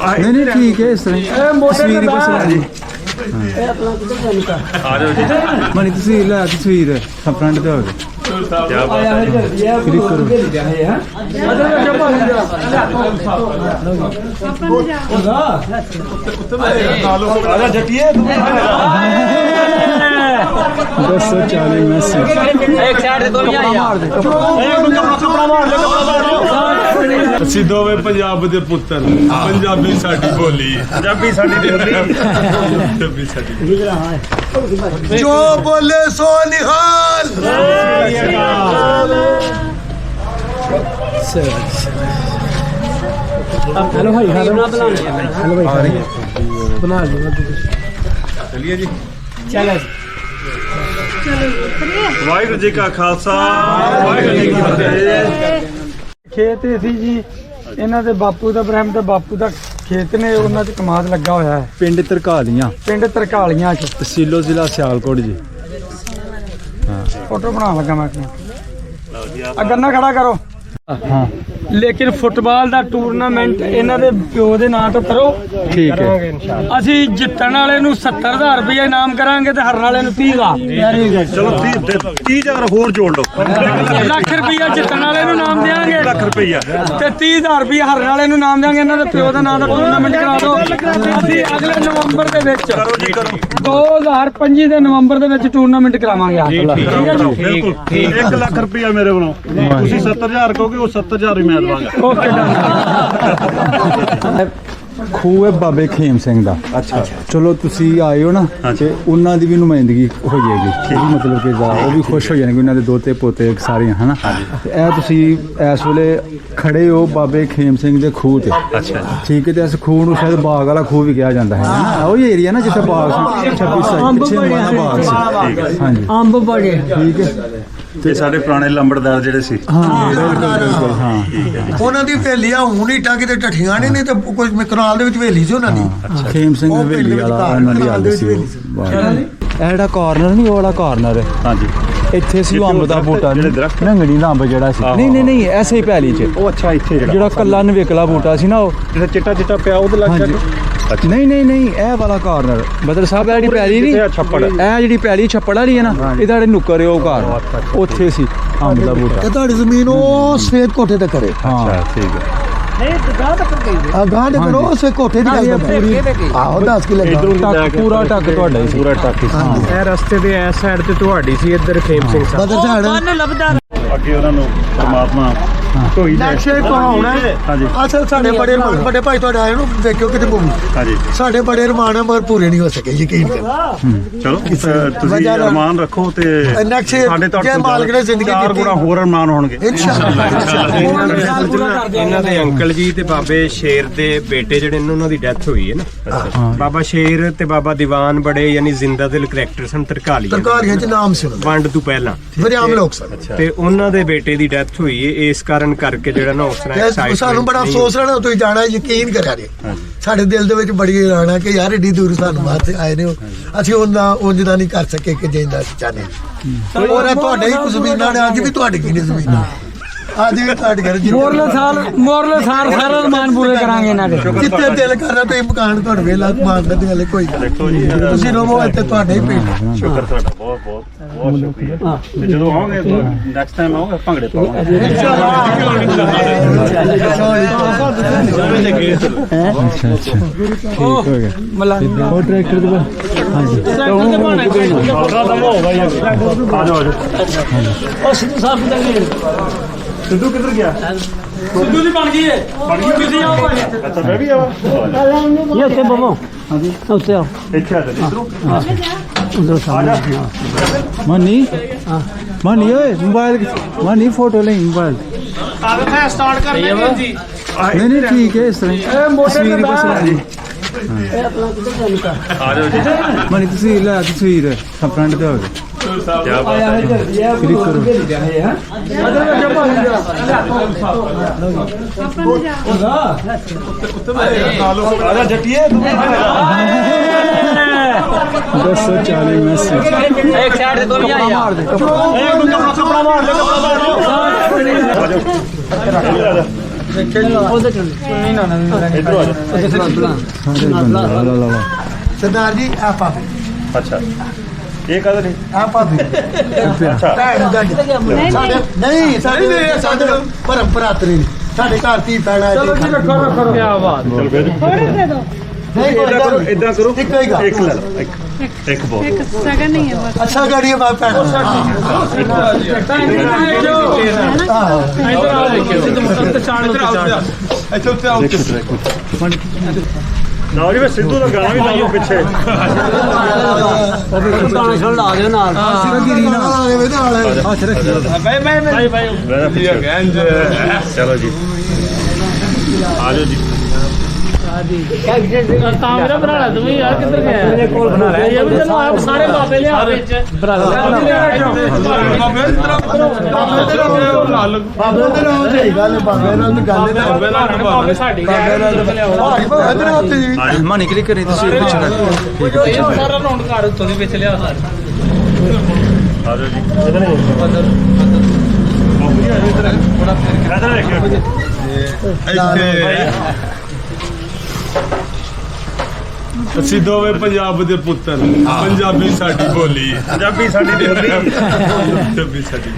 नहीं नहीं ठीक है इस तरह तस्वीर बस ला दी मनी तस्वीर ला तस्वीर फ्रंट पे हो गई क्लिक करो दस 40 मैसेज ਅਸੀਂ ਦੋਵੇਂ ਪੰਜਾਬ ਦੇ ਪੁੱਤਰ ਪੰਜਾਬੀ ਸਾਡੀ ਬੋਲੀ ਪੰਜਾਬੀ ਸਾਡੀ ਪੰਜਾਬੀ ਸਾਡੀ ਜੋ ਬੋਲੇ ਸੋ ਨਿਹਾਲ हेलो भाई हेलो भाई बना लो चलिए जी चलो ਵਾਹਿਗੁਰੂ ਜੀ ਕਾ ਖਾਲਸਾ ਵਾਹਿਗੁਰੂ ਜੀ ਕੀ ਫਤਿਹ ਖੇਤ ਸੀ ਜੀ ਇਹਨਾਂ ਦੇ ਬਾਪੂ ਦਾ ਇਬਰਾਹਿਮ ਦਾ ਬਾਪੂ ਦਾ ਖੇਤ ਨੇ ਉਹਨਾਂ 'ਚ ਕਮਾਦ ਲੱਗਾ ਹੋਇਆ ਹੈ ਪਿੰਡ ਤਰਕਾਲੀਆਂ 'ਚ ਤਹਿਸੀਲੋ ਜ਼ਿਲ੍ਹਾ ਸਿਆਲਕੋਟ ਜੀ ਹਾਂ ਫੋਟੋ ਬਣਾਉਣ ਲੱਗਾ ਮੈਂ ਅਗਰ ਨਾ ਖੜਾ ਕਰੋ ਹਾਂ ਲੇਕਿਨ ਫੁੱਟਬਾਲ ਦਾ ਟੂਰਨਾਮੈਂਟ ਇਹਨਾਂ ਦੇ ਪਿਓ ਦੇ ਨਾਂ ਤੋਂ ਕਰੋ ਠੀਕ ਹੈ ਅਸੀਂ ਜਿੱਤਣ ਵਾਲੇ ਨੂੰ 70000 ਰੁਪਏ ਇਨਾਮ ਕਰਾਂਗੇ ਤੇ ਹਾਰਨ ਵਾਲੇ ਨੂੰ 30000 ਚਲੋ 30 ਜਗਰ ਹੋਰ ਜੋੜ ਲਓ ਲੱਖ ਰੁਪਏ ਜਿੱਤਣ ਵਾਲੇ ਨੂੰ ਨਾਮ ਦੇਵਾਂਗੇ ਲੱਖ ਰੁਪਈਆ ਤੇ 30000 ਰੁਪਏ ਹਾਰਨ ਵਾਲੇ ਨੂੰ ਨਾਮ ਦੇਵਾਂਗੇ ਇਹਨਾਂ ਦੇ ਪਿਓ ਦਾ ਨਾਂ ਦਾ ਟੂਰਨਾਮੈਂਟ ਕਰਾ ਦਿਓ ਅਸੀਂ ਅਗਲੇ ਨਵੰਬਰ ਦੇ ਵਿੱਚ ਕਰੋ ਜੀ ਕਰੋ 2025 ਦੇ ਨਵੰਬਰ ਦੇ ਵਿੱਚ ਟੂਰਨਾਮੈਂਟ ਕਰਾਵਾਂਗੇ ਠੀਕ ਹੈ ਜੀ ਬਿਲਕੁਲ 1 ਲੱਖ ਰੁਪਈਆ ਮੇਰੇ ਵੱਲੋਂ ਤੁਸੀਂ 70000 ਕਹੋਗੇ ਉਹ 70000 ਹੀ ਮੈਂ ਦਵਾਂਗਾ ਓਕੇ ਖੂਹ ਹੈ ਬਾਬੇ ਖੇਮ ਸਿੰਘ ਦਾ ਅੱਛਾ ਚਲੋ ਤੁਸੀਂ ਆਏ ਹੋ ਨਾ ਤੇ ਉਹਨਾਂ ਦੀ ਵੀ ਨੁਮਾਇੰਦਗੀ ਹੋ ਜਾਏਗੀ ਮਤਲਬ ਕਿ ਉਹ ਵੀ ਖੁਸ਼ ਹੋ ਜਾਣਗੇ ਉਹਨਾਂ ਦੇ ਦੋਤੇ ਪੋਤੇ ਸਾਰੇ ਹਨਾ ਤੇ ਇਹ ਤੁਸੀਂ ਇਸ ਵੇਲੇ ਖੜੇ ਹੋ ਬਾਬੇ ਖੇਮ ਸਿੰਘ ਦੇ ਖੂਹ ਤੇ ਅੱਛਾ ਠੀਕ ਹੈ ਤੇ ਇਸ ਖੂਹ ਨੂੰ ਸ਼ਾਇਦ ਬਾਗ ਵਾਲਾ ਖੂਹ ਵੀ ਕਿਹਾ ਜਾਂਦਾ ਹੈ ਨਾ ਉਹੀ ਏਰੀਆ ਨਾ ਜਿੱਥੇ ਬਾਗ ਸੀ 26 ਬਾਗ ਸੀ ਹਾਂਜੀ ਅੰਬ ਬੜੇ ਠੀਕ ਹੈ ਤੇ ਸਾਡੇ ਪੁਰਾਣੇ ਲੰਬੜਦਾਰ ਜਿਹੜੇ ਸੀ ਹਾਂ ਬਿਲਕੁਲ ਹਾਂ ਉਹਨਾਂ ਦੀ ਹਵੇਲੀ ਆ ਹੁਣ ਹੀ ਟਾਂਗੇ ਤੇ ਢੱਠੀਆਂ ਨਹੀਂ ਤੇ ਕੋਈ ਕਨਾਲ ਦੇ ਵਿੱਚ ਹਵੇਲੀ ਸੀ ਉਹਨਾਂ ਦੀ ਖੇਮ ਸਿੰਘ ਹਵੇਲੀ ਵਾਲਾ ਉਹਨਾਂ ਦੀ ਹਾਲ ਸੀ ਇਹ ਜਿਹੜਾ ਕਾਰਨਰ ਨਹੀਂ ਉਹ ਵਾਲਾ ਕਾਰਨਰ ਹੈ ਹਾਂਜੀ ਇੱਥੇ ਸੀ ਅੰਬ ਦਾ ਬੂਟਾ ਨੰਗਣੀ ਦਾ ਅੰਬ ਜਿਹੜਾ ਸੀ ਨਹੀਂ ਐਸੇ ਹੀ ਪੈਲੀ 'ਚ ਉਹ ਅੱਛਾ ਇੱਥੇ ਜਿਹੜਾ ਕੱਲਾ ਨਵੇਕਲਾ ਬੂਟਾ ਸੀ ਨਾ ਉਹ ਜਿਹੜਾ ਚਿੱਟਾ ਪਿਆ ਉਹਦੇ ਲੱਗ ਗਿਆ ਨਹੀਂ ਇਹ ਵਾਲਾ ਕਾਰਨਰ ਬਦਰ ਸਾਹਿਬ ਇਹ ਜਿਹੜੀ ਪੈਲੀ ਨਹੀਂ ਇਹ ਜਿਹੜੀ ਪੈਲੀ ਛੱਪੜ ਵਾਲੀ ਹੈ ਨਾ ਇਹ ਤੁਹਾਡੇ ਨੁੱਕਰ ਉਹ ਘਰ ਉੱਥੇ ਸੀ ਅੰਬ ਦਾ ਬੂਟਾ ਤੇ ਤੁਹਾਡੀ ਜ਼ਮੀਨ ਉਹ ਸਫੇਦ ਕੋਠੇ ਤੇ ਕਰੇ ਅੱਛਾ ਠੀਕ ਹੈ ਗਾਂ ਦੇ ਕਰੋ ਉਸੇ ਕੋਠੇ ਦੀ ਗੱਲ ਪੂਰੀ ਆਹੋ 10 ਕਿਲੇ ਪੂਰਾ ਟੱਕ ਤੁਹਾਡਾ ਹੀ ਸੀ ਪੂਰਾ ਟੱਕ ਇਹ ਰਸਤੇ ਦੇ ਇਸ ਸਾਈਡ ਤੇ ਤੁਹਾਡੀ ਸੀ ਇੱਧਰ ਖੇਮ ਸਿੰਘ ਸਾਹਿਬ ਬਦਰ ਝਾੜ ਅੱਗੇ ਉਹਨਾਂ ਨੂੰ ਪਰਮਾਤਮਾ ਢੋਈ ਦੇ ਨਕਸ਼ੇ ਕਹਾਉਣਾ ਹਾਂਜੀ ਅਸਲ ਸਾਡੇ ਵੱਡੇ ਭਾਈ ਤੁਹਾਡੇ ਆਏ ਨੂੰ ਵੇਖਿਓ ਕਿਤੇ ਮੂਵੀ ਹਾਂਜੀ ਸਾਡੇ ਬੜੇ ਰਮਾਨ ਮਰ ਪੂਰੇ ਨਹੀਂ ਹੋ ਸਕੇ ਯਕੀਨ ਕਰੋ ਚਲੋ ਤੁਸੀਂ ਅਰਮਾਨ ਰੱਖੋ ਤੇ ਨਕਸ਼ੇ ਸਾਡੇ ਤੋਂ ਜੇ ਮਾਲਕ ਨੇ ਜ਼ਿੰਦਗੀ 4 ਗੁਣਾ ਹੋਰ ਅਰਮਾਨ ਹੋਣਗੇ ਇਨਸ਼ਾਅੱਲਾ ਇਹਨਾਂ ਦੇ ਅੰਕਲ ਜੀ ਤੇ ਬਾਬੇ ਸ਼ੇਰ ਦੇ ਬੇਟੇ ਜਿਹੜੇ ਨੇ ਉਹਨਾਂ ਦੀ ਡੈਥ ਹੋਈ ਹੈ ਨਾ ਬਾਬਾ ਸ਼ੇਰ ਤੇ ਬਾਬਾ ਦੀਵਾਨ ਬੜੇ ਯਾਨੀ ਜ਼ਿੰਦਾ ਦਿਲ ਕਰੈਕਟਰ ਸਨ ਤਰਕਾਰੀਆਂ ਚ ਨਾਮ ਸੀ ਵੰਡ ਤੋਂ ਪਹਿਲਾਂ ਬਰਿਆਮ ਲੋਕ ਸਨ ਤੇ ਉਹਨਾਂ ਦੇ ਬੇਟੇ ਦੀ ਡੈਥ ਹੋਈ ਹੈ ਇਸ ਕਾਰਨ ਕਰਕੇ ਜਿਹੜਾ ਨਾ ਉਸ ਤਰ੍ਹਾਂ ਸਾਨੂੰ ਬੜਾ ਅਫਸੋਸ ਰਹਿਣਾ ਤੁਸੀਂ ਜਾਣਾ ਯਕੀਨ ਕਰਿਆ ਜੇ ਸਾਡੇ ਦਿਲ ਦੇ ਵਿੱਚ ਬੜੀ ਰਾਣਾ ਕਿ ਯਾਰ ਏਡੀ ਦੂਰ ਸਾਨੂੰ ਵਾਸਤੇ ਆਏ ਨੇ ਅਸੀਂ ਉਹਨਾਂ ਉਂਝ ਦਾ ਨਹੀਂ ਕਰ ਸਕੇ ਕਿ ਜਿੰਦਾ ਚਾਹਨੇ ਔਰ ਤੁਹਾਡੇ ਹੀ ਜ਼ਮੀਨਾਂ ਨੇ ਅੱਜ ਵੀ ਤੁਹਾਡੇ ਕੀ ਨੇ ਜ਼ਮੀਨਾਂ ਅੱਜ ਵੀ ਤੁਹਾਡੇ ਘਰ ਮੋਰਲੇ ਸਾਲ ਸਾਰਾ ਅਰਮਾਨ ਪੂਰੇ ਕਰਾਂਗੇ ਇਹਨਾਂ ਦੇ ਜਿੱਥੇ ਦਿਲ ਕਰਦਾ ਤੁਸੀਂ ਮਕਾਨ ਤੁਹਾਨੂੰ ਵੇਲਾ ਮਾਨ ਦੇ ਵਾਲੇ ਕੋਈ ਤੁਸੀਂ ਰੋਵੋ ਇੱਥੇ ਤੁਹਾਡੇ ਹੀ ਪਿੰਡ ਸ਼ੁਕਰ ਤੁਹਾਡਾ ਬਹੁਤ ਸ਼ੁਕਰੀਆ ਤੇ ਜਦੋਂ ਆਓਗੇ ਨੈਕਸਟ ਟਾਈਮ ਆਓਗੇ ਭੰਗੜੇ ਪਾਵਾਂਗੇ ਅੱਛਾ ਠੀਕ ਹੋ ਗਿਆ ਉਹ ਟਰੈਕਟਰ ਦੇ ਹਾਂਜੀ ਉਹ ਸਿੱਧੂ ਸਾਹਿਬ ਸਿੱਧੂ ਕਿੱਧਰ ਗਿਆ ਸਿੱਧੂ ਦੀ ਬਣ ਗਈ ਹੈ ਤੁਸੀਂ ਆਓ ਭਾਈ ਅੱਛਾ ਮੈਂ ਵੀ ਆਵਾਂ ਇਹ ਉੱਥੇ ਬਵੋ ਹਾਂਜੀ ਉੱਥੇ ਆਓ ਇੱਥੇ ਆ ਜਾ ਇਧਰੋਂ ਉਧਰ ਸਾਹਮਣੇ ਮਨੀ ਓਏ ਮੋਬਾਈਲ ਫੋਟੋ ਲੈ ਮੋਬਾਈਲ ਆਹ ਸਟਾਰਟ ਕਰ ਲਿਆ ਜੀ ਨਹੀਂ ਠੀਕ ਹੈ ਇਸ ਤਰ੍ਹਾਂ ਤਸਵੀਰ ਬਸ ਲਾ ਦੀ ਆ ਜਾਓ ਜੀ ਮਨੀ ਤਸਵੀਰ ਫਰੰਟ ਤੇ ਹੋ ਗਈ ਕਲਿਕ ਕਰੋ ਆ ਜੱਟੀਏ 10 40 ਮੈਸੇਜ ਇੱਕ ਸਾਈਡ ਤੇ ਦੋਲੀਆਂ ਮਾਰ ਦੇ ਕਪੜਾ ਮਾਰ ਲੈ ਇਧਰੋਂ ਆ ਜਾ ਸਰਦਾਰ ਜੀ ਆ ਪਾਪੇ ਅੱਛਾ ਇਹ ਕਦ ਨਹੀਂ ਆ ਪਾਪੇ ਅੱਛਾ ਨਹੀਂ ਸਾਡੇ ਪਰੰਪਰਾ ਤਰੀ ਸਾਡੇ ਘਰ ਧੀ ਪੈਣਾ ਚਲੋ ਜੀ ਰੱਖੋ ਰੱਖੋ ਕੀ ਬਾਤ ਚਲ ਬੇਜ ਨਹੀਂ ਇਦਾਂ ਕਰੋ ਇੱਕੋ ਹੀ ਗੱਲ ਇੱਕ ਲੈ ਲਓ ਇੱਕ ਬਹੁਤ सगन नहीं है बस ਅੱਛਾ ਗਾੜੀ ਬਾਪ ਪੈਣਾ ਨਾ ਜੀ ਮੈਂ ਸਿੱਧੂ ਦਾ ਗਾਣਾ ਵੀ ਲਾ ਲਓ ਪਿੱਛੇ ਚਲੋ ਜੀ ਆ ਜਾਓ ਜੀ मेरा भरा तुम यार किधर गया ये भी चलो आप सारे बाबे ले आओ बीच बाबे साडी ਮਾਨੀ ਕਲਿੱਕ ਕਰੀ ਤੁਸੀਂ ਪਿੱਛੇ सारा राउंड कर उत्तों दी बीच ले आओ सारे ਆ ਜਾਓ ਜੀ ਇਧਰ ਦੇਖਿਓ ਅਸੀਂ ਦੋਵੇਂ ਪੰਜਾਬ ਦੇ ਪੁੱਤਰ ਪੰਜਾਬੀ ਸਾਡੀ ਬੋਲੀ ਪੰਜਾਬੀ ਸਾਡੀ ਦਿੰਦੀ ਪੰਜਾਬੀ ਸਾਡੀ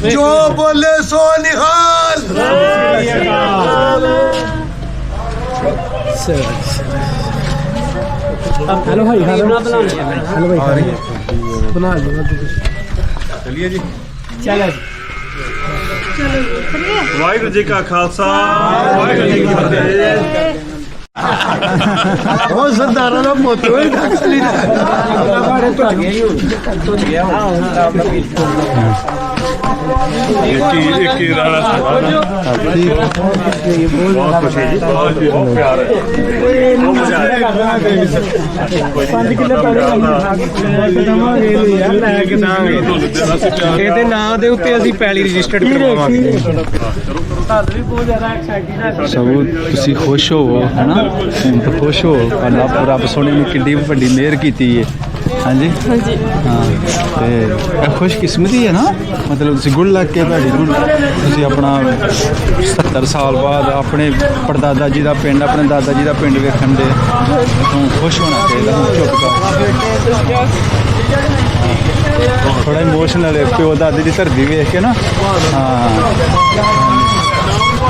ਜੋ ਬੋਲੇ ਸੋ ਨਿਹਾਲ हेलो भाई खाना बना ਚਲਿਏ ਜੀ चलो ਵਾਹਿਗੁਰੂ ਜੀ ਕਾ ਖਾਲਸਾ ਵਾਹਿਗੁਰੂ ਜੀ ਕੀ ਫਤਿਹ ਉਹ ਸਰਦਾਰਾਂ ਦਾ ਪੁੱਤ ਹੋਏ ਅਸਲੀ ਇੱਕ ਹੀ ਰਾਣਾ ਬਹੁਤ ਖੁਸ਼ੀ ਜੀ ਬਹੁਤ ਪਿਆਰ ਹੈ ਬਹੁਤ ਮਜ਼ਾ ਆਇਆ 5 ਕਿਲੋ ਇਹਦੇ ਨਾਂ ਦੇ ਉੱਤੇ ਅਸੀਂ ਪੈਲੀ ਰਜਿਸਟਰਡ ਕਰਵਾਵਾਂਗੇ ਸਭ ਤੁਸੀਂ ਖੁਸ਼ ਹੋਵੋ ਹੈਨਾ ਹੁਣ ਤਾਂ ਖੁਸ਼ ਹੋ ਅੱਲਾਹ ਰੱਬ ਸੋਹਣੇ ਨੇ ਕਿੰਨੀ ਵੱਡੀ ਮਿਹਰ ਕੀਤੀ ਹੈ ਹਾਂਜੀ ਹਾਂ ਤੇ ਇਹ ਖੁਸ਼ਕਿਸਮਤੀ ਹੈ ਨਾ ਮਤਲਬ ਤੁਸੀਂ ਗੁੱਡ ਲੱਗ ਕੇ ਤੁਹਾਡੀ ਤੁਸੀਂ ਆਪਣਾ 70 ਸਾਲ ਬਾਅਦ ਆਪਣੇ ਪੜਦਾਦਾ ਜੀ ਦਾ ਪਿੰਡ ਆਪਣੇ ਦਾਦਾ ਜੀ ਦਾ ਪਿੰਡ ਵੇਖਣ ਦੇ ਖੁਸ਼ ਹੋਣਾ ਚਾਹੀਦਾ ਚੁੱਪ ਕਰ ਥੋੜਾ ਇਮੋਸ਼ਨਲ ਹੈ ਪਿਓ ਦਾਦੇ ਦੀ ਧਰਤੀ ਵੇਖ ਕੇ ਨਾ ਹਾਂ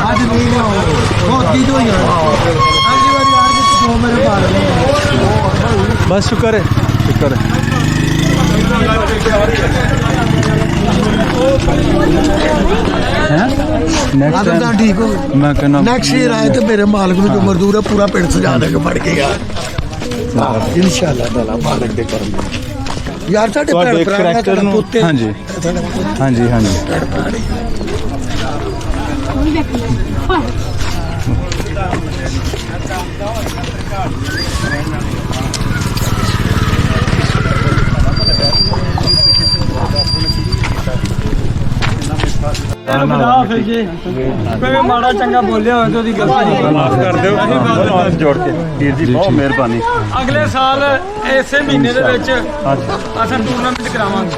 ਅੱਜ ਨਹੀਂ ਹੋਤੀ ਤੋਂ ਹੀ ਅੱਜ ਵਾਰੀ ਆ ਕੇ ਦੋ ਮੇਰੇ ਬਾਲ ਬਸ ਸ਼ੁਕਰ ਹੈ ਸ਼ੁਕਰ ਹੈ ਆ ਤਾਂ ਠੀਕ ਹੋ ਮੈਂ ਕਹਿੰਦਾ ਨੈਕਸਟ ਈਅਰ ਆਏ ਤੇ ਮੇਰੇ ਮਾਲਕ ਨੂੰ ਜੋ ਮਜ਼ਦੂਰ ਹੈ ਪੂਰਾ ਪਿੰਡ ਸਜਾ ਦੇ ਕੇ ਫੜ ਕੇ ਯਾਰ ਇਨਸ਼ਾਅੱਲਾ ਤਾਲਾ ਮਾਲਕ ਦੇ ਕਰਮ ਯਾਰ ਸਾਡੇ ਤੁਹਾਡੇ ਭੈਣ ਭਰਾ ਕਰੈਕਟਰ ਨੂੰ ਹਾਂਜੀ ਹਾਂਜੀ ਹਾਂਜੀ ਕੋਈ ਮਾੜਾ ਚੰਗਾ ਬੋਲਿਆ ਹੋਵੇ ਤਾਂ ਉਹਦੀ ਗਲਤੀ ਮਾਫ ਕਰ ਦਿਓ ਹੱਥ ਜੋੜ ਕੇ ਵੀਰ ਜੀ ਬਹੁਤ ਮਿਹਰਬਾਨੀ ਅਗਲੇ ਸਾਲ ਇਸੇ ਮਹੀਨੇ ਦੇ ਵਿੱਚ ਅਸੀਂ ਟੂਰਨਾਮੈਂਟ ਕਰਾਵਾਂਗੇ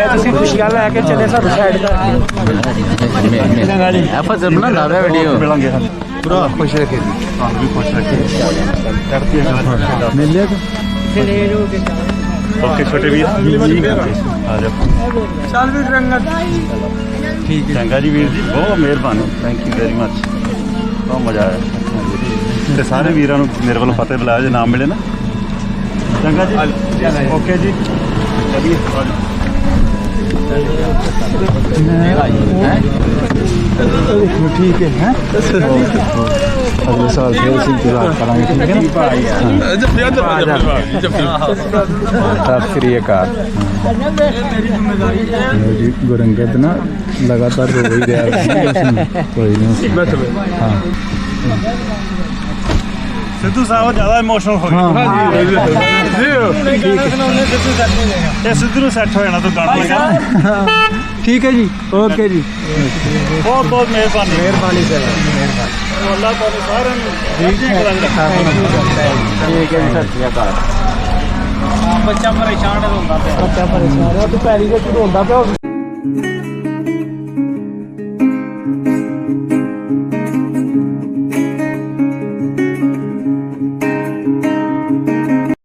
ਤੁਸੀਂ ਖੁਸ਼ੀਆਂ ਲੈ ਕੇ ਚੱਲੇ ਸਾਨੂੰ ਸਾਈਡ ਕਰ ਆਪਾਂ ਜਮਨਾ ਲਾ ਰਿਹਾ ਵੀਡੀਓ ਮਿਲਾਂਗੇ ਹਾਂ ਪੂਰਾ ਖੁਸ਼ ਰੱਖੇ ਤੁਹਾਨੂੰ ਵੀ ਖੁਸ਼ ਰੱਖੇ ਕਰਤੀ ਹੈ ਮਿਲ ਲਿਆ ਓਕੇ ਛੋਟੇ ਵੀਰ ਆ ਜਾਓ ਚੱਲ ਵੀ ਰੰਗਤ ਠੀਕ ਹੈ ਚੰਗਾ ਜੀ ਵੀਰ ਜੀ ਬਹੁਤ ਮਿਹਰਬਾਨੀ ਥੈਂਕ ਯੂ ਵੈਰੀ ਮੱਚ ਬਹੁਤ ਮਜ਼ਾ ਆਇਆ ਤੇ ਸਾਰੇ ਵੀਰਾਂ ਨੂੰ ਮੇਰੇ ਵੱਲੋਂ ਫਤਿਹ ਬੁਲਾਇਆ ਜੇ ਨਾਮ ਮਿਲੇ ਨਾ ਚੰਗਾ ਜੀ ਓਕੇ ਜੀ ਚਲਿਏ ठीक है अगले साल फिर से इंतजार करेंगे ठीक है सत श्री अकाल जी गुरंगत ना लगातार रो ही रहा कोई नहीं हाँ ਸਿੱਧੂ ਸਾਹਿਬ ਜ਼ਿਆਦਾ ਇਮੋਸ਼ਨਲ ਹੋ ਗਏ ਇਹ ਸਿੱਧੂ ਨੂੰ ਸੈੱਟ ਹੋ ਜਾਣਾ ਤੂੰ ਗਾਣਾ ਲਗਾ ਠੀਕ ਹੈ ਜੀ ਓਕੇ ਜੀ ਬਹੁਤ ਬਹੁਤ ਮਿਹਰਬਾਨੀ ਮਿਹਰਬਾਨੀ ਸਰ ਮਿਹਰਬਾਨੀ ਅੱਲਾਹ ਤੁਹਾਨੂੰ ਸਾਰਿਆਂ ਨੂੰ ਠੀਕ ਠੀਕ ਹੈ ਜੀ ਸਤਿ ਸ਼੍ਰੀ ਅਕਾਲ ਬੱਚਾ ਪਰੇਸ਼ਾਨ ਹੁੰਦਾ ਪਿਆ ਬੱਚਾ ਪਰੇਸ਼ਾਨ ਹੈ ਤੂੰ ਪੈਰੀ ਵਿੱਚ ਰੋਂਦਾ ਪਿਆ